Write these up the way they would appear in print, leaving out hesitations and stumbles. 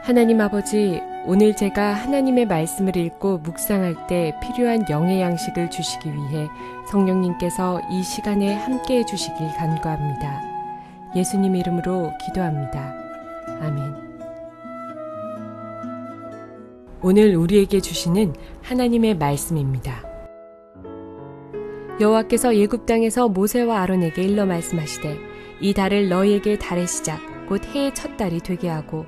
하나님 아버지, 오늘 제가 하나님의 말씀을 읽고 묵상할 때 필요한 영의 양식을 주시기 위해 성령님께서 이 시간에 함께해 주시길 간구합니다. 예수님 이름으로 기도합니다. 아멘. 오늘 우리에게 주시는 하나님의 말씀입니다. 여호와께서 애굽 땅에서 모세와 아론에게 일러 말씀하시되 이 달을 너희에게 달의 시작 곧 해의 첫 달이 되게 하고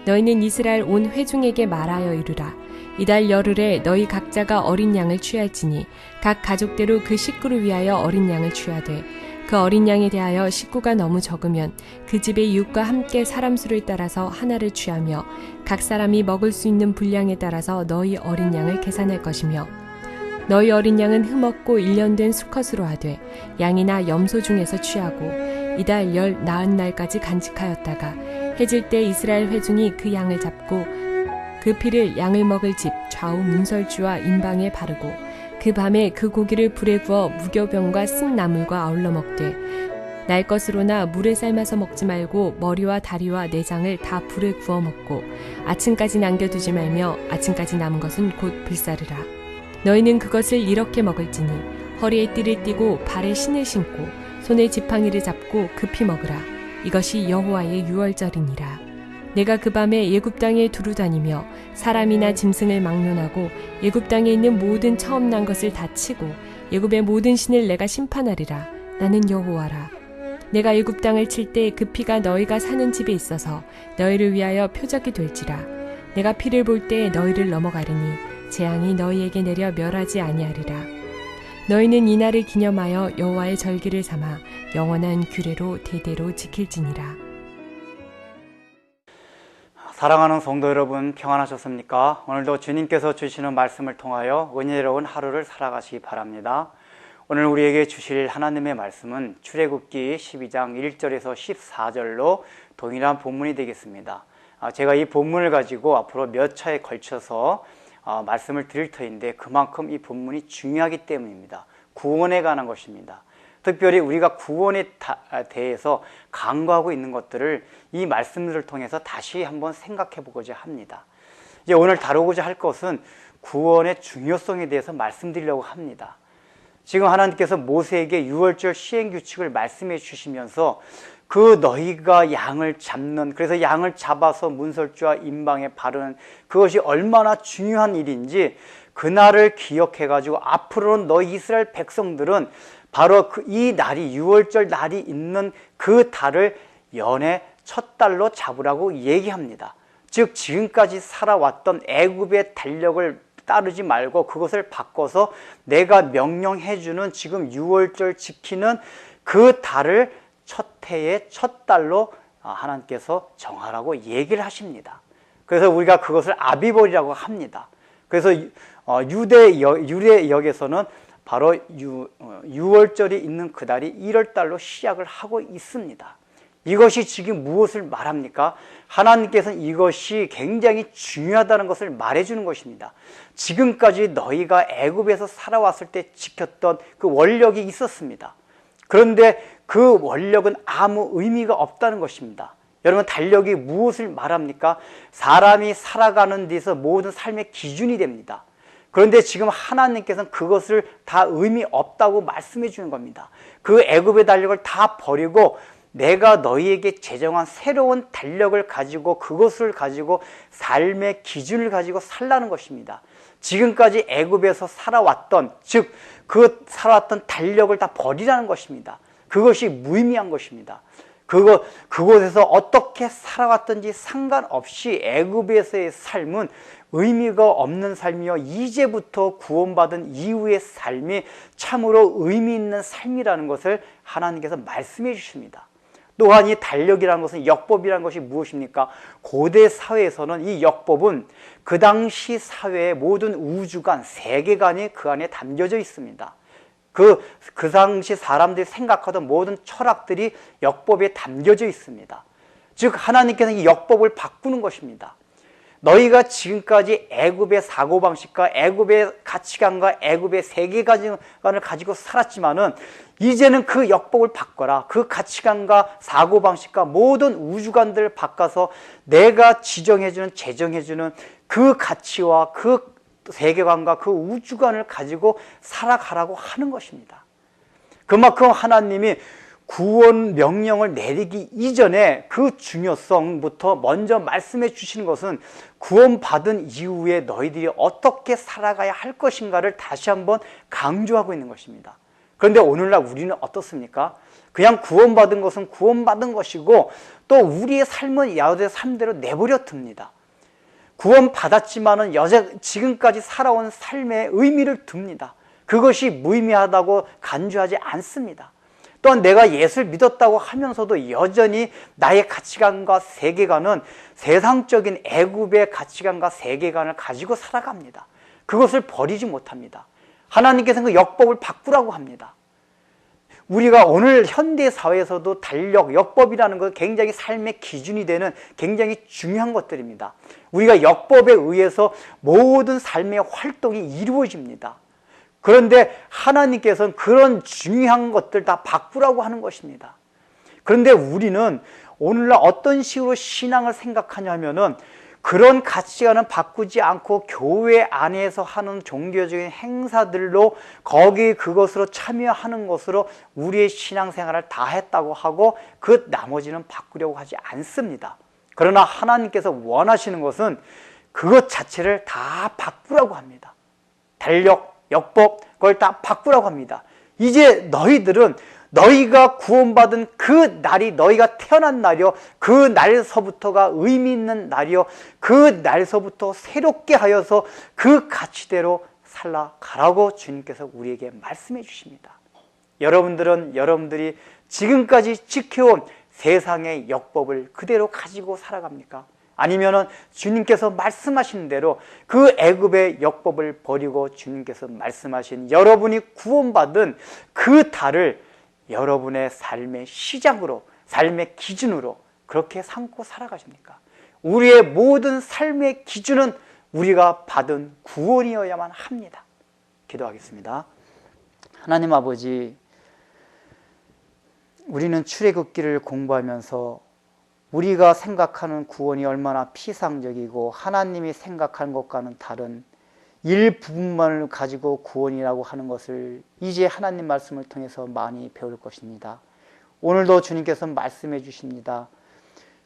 너희는 이스라엘 온 회중에게 말하여 이르라. 이달 열흘에 너희 각자가 어린 양을 취할지니 각 가족대로 그 식구를 위하여 어린 양을 취하되 그 어린 양에 대하여 식구가 너무 적으면 그 집의 이웃과 함께 사람 수를 따라서 하나를 취하며 각 사람이 먹을 수 있는 분량에 따라서 너희 어린 양을 계산할 것이며 너희 어린 양은 흠없고 1년 된 수컷으로 하되 양이나 염소 중에서 취하고 이달 열 나흔 날까지 간직하였다가 해질 때 이스라엘 회중이 그 양을 잡고 그 피를 양을 먹을 집 좌우 문설주와 임방에 바르고 그 밤에 그 고기를 불에 구워 무교병과 쓴 나물과 아울러 먹되 날 것으로나 물에 삶아서 먹지 말고 머리와 다리와 내장을 다 불에 구워 먹고 아침까지 남겨두지 말며 아침까지 남은 것은 곧 불사르라. 너희는 그것을 이렇게 먹을지니 허리에 띠를 띠고 발에 신을 신고 손에 지팡이를 잡고 급히 먹으라. 이것이 여호와의 유월절이니라. 내가 그 밤에 애굽 땅에 두루 다니며 사람이나 짐승을 막론하고 애굽 땅에 있는 모든 처음 난 것을 다 치고 애굽의 모든 신을 내가 심판하리라. 나는 여호와라. 내가 애굽 땅을 칠 때 그 피가 너희가 사는 집에 있어서 너희를 위하여 표적이 될지라. 내가 피를 볼 때 너희를 넘어가리니 재앙이 너희에게 내려 멸하지 아니하리라. 너희는 이날을 기념하여 여호와의 절기를 삼아 영원한 규례로 대대로 지킬지니라. 사랑하는 성도 여러분, 평안하셨습니까? 오늘도 주님께서 주시는 말씀을 통하여 은혜로운 하루를 살아가시기 바랍니다. 오늘 우리에게 주실 하나님의 말씀은 출애굽기 12장 1절에서 14절로 동일한 본문이 되겠습니다. 제가 이 본문을 가지고 앞으로 몇 차에 걸쳐서 말씀을 드릴 터인데 그만큼 이 본문이 중요하기 때문입니다. 구원에 관한 것입니다. 특별히 우리가 구원에 대해서 간구하고 있는 것들을 이 말씀들을 통해서 다시 한번 생각해 보고자 합니다. 이제 오늘 다루고자 할 것은 구원의 중요성에 대해서 말씀드리려고 합니다. 지금 하나님께서 모세에게 유월절 시행규칙을 말씀해 주시면서 그 너희가 양을 잡는, 그래서 양을 잡아서 문설주와 임방에 바르는 그것이 얼마나 중요한 일인지 그날을 기억해 가지고 앞으로는 너희 이스라엘 백성들은 바로 이 날이 유월절 날이 있는 그 달을 연의 첫 달로 잡으라고 얘기합니다. 즉 지금까지 살아왔던 애굽의 달력을 따르지 말고 그것을 바꿔서 내가 명령해 주는 지금 유월절 지키는 그 달을 첫 해의 첫 달로 하나님께서 정하라고 얘기를 하십니다. 그래서 우리가 그것을 아비벌이라고 합니다. 그래서 유대역에서는 바로 유월절이 있는 그 달이 1월 달로 시작을 하고 있습니다. 이것이 지금 무엇을 말합니까? 하나님께서는 이것이 굉장히 중요하다는 것을 말해주는 것입니다. 지금까지 너희가 애굽에서 살아왔을 때 지켰던 그 원력이 있었습니다. 그런데 그 원력은 아무 의미가 없다는 것입니다. 여러분, 달력이 무엇을 말합니까? 사람이 살아가는 데서 모든 삶의 기준이 됩니다. 그런데 지금 하나님께서는 그것을 다 의미 없다고 말씀해 주는 겁니다. 그 애굽의 달력을 다 버리고 내가 너희에게 제정한 새로운 달력을 가지고 그것을 가지고 삶의 기준을 가지고 살라는 것입니다. 지금까지 애굽에서 살아왔던, 즉 그 살아왔던 달력을 다 버리라는 것입니다. 그것이 무의미한 것입니다. 그곳에서 어떻게 살아왔든지 상관없이 애굽에서의 삶은 의미가 없는 삶이요, 이제부터 구원받은 이후의 삶이 참으로 의미 있는 삶이라는 것을 하나님께서 말씀해 주십니다. 또한 이 달력이라는 것은, 역법이라는 것이 무엇입니까? 고대 사회에서는 이 역법은 그 당시 사회의 모든 우주관, 세계관이 그 안에 담겨져 있습니다. 그 당시 사람들이 생각하던 모든 철학들이 역법에 담겨져 있습니다. 즉 하나님께서는 이 역법을 바꾸는 것입니다. 너희가 지금까지 애굽의 사고방식과 애굽의 가치관과 애굽의 세계관을 가지고 살았지만은 이제는 그 역법을 바꿔라. 그 가치관과 사고방식과 모든 우주관들을 바꿔서 내가 지정해주는, 제정해주는 그 가치와 그 세계관과 그 우주관을 가지고 살아가라고 하는 것입니다. 그만큼 하나님이 구원 명령을 내리기 이전에 그 중요성부터 먼저 말씀해 주시는 것은 구원받은 이후에 너희들이 어떻게 살아가야 할 것인가를 다시 한번 강조하고 있는 것입니다. 그런데 오늘날 우리는 어떻습니까? 그냥 구원받은 것은 구원받은 것이고 또 우리의 삶은 야곱의 삶대로 내버려 둡니다. 구원받았지만은 지금까지 살아온 삶의 의미를 둡니다. 그것이 무의미하다고 간주하지 않습니다. 또한 내가 예수를 믿었다고 하면서도 여전히 나의 가치관과 세계관은 세상적인 애굽의 가치관과 세계관을 가지고 살아갑니다. 그것을 버리지 못합니다. 하나님께서는 그 역법을 바꾸라고 합니다. 우리가 오늘 현대 사회에서도 달력, 역법이라는 것 굉장히 삶의 기준이 되는 굉장히 중요한 것들입니다. 우리가 역법에 의해서 모든 삶의 활동이 이루어집니다. 그런데 하나님께서는 그런 중요한 것들 다 바꾸라고 하는 것입니다. 그런데 우리는 오늘날 어떤 식으로 신앙을 생각하냐면은 그런 가치관은 바꾸지 않고 교회 안에서 하는 종교적인 행사들로 거기 그것으로 참여하는 것으로 우리의 신앙생활을 다 했다고 하고 그 나머지는 바꾸려고 하지 않습니다. 그러나 하나님께서 원하시는 것은 그것 자체를 다 바꾸라고 합니다. 달력, 역법, 그걸 다 바꾸라고 합니다. 이제 너희들은 너희가 구원받은 그 날이 너희가 태어난 날이요, 그 날서부터가 의미 있는 날이요, 그 날서부터 새롭게 하여서 그 가치대로 살아가라고 주님께서 우리에게 말씀해 주십니다. 여러분들은 여러분들이 지금까지 지켜온 세상의 역법을 그대로 가지고 살아갑니까? 아니면은 주님께서 말씀하신 대로 그 애굽의 역법을 버리고 주님께서 말씀하신 여러분이 구원받은 그 달을 여러분의 삶의 시작으로, 삶의 기준으로 그렇게 삼고 살아가십니까? 우리의 모든 삶의 기준은 우리가 받은 구원이어야만 합니다. 기도하겠습니다. 하나님 아버지, 우리는 출애굽기를 공부하면서 우리가 생각하는 구원이 얼마나 피상적이고 하나님이 생각하는 것과는 다른 일부분만을 가지고 구원이라고 하는 것을 이제 하나님 말씀을 통해서 많이 배울 것입니다. 오늘도 주님께서 말씀해 주십니다.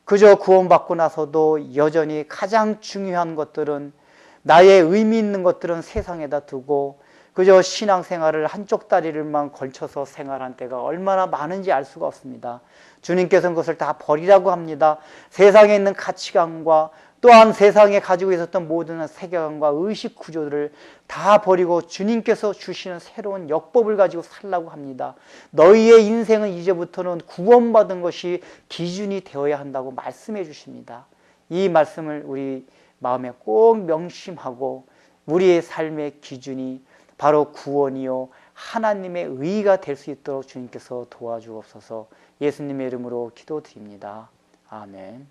그저 구원받고 나서도 여전히 가장 중요한 것들은, 나의 의미 있는 것들은 세상에다 두고 그저 신앙생활을 한쪽 다리를만 걸쳐서 생활한 때가 얼마나 많은지 알 수가 없습니다. 주님께서는 그것을 다 버리라고 합니다. 세상에 있는 가치관과 또한 세상에 가지고 있었던 모든 세계관과 의식 구조들을 다 버리고 주님께서 주시는 새로운 역법을 가지고 살라고 합니다. 너희의 인생은 이제부터는 구원받은 것이 기준이 되어야 한다고 말씀해 주십니다. 이 말씀을 우리 마음에 꼭 명심하고 우리의 삶의 기준이 바로 구원이요 하나님의 의가 될 수 있도록 주님께서 도와주옵소서. 예수님의 이름으로 기도드립니다. 아멘.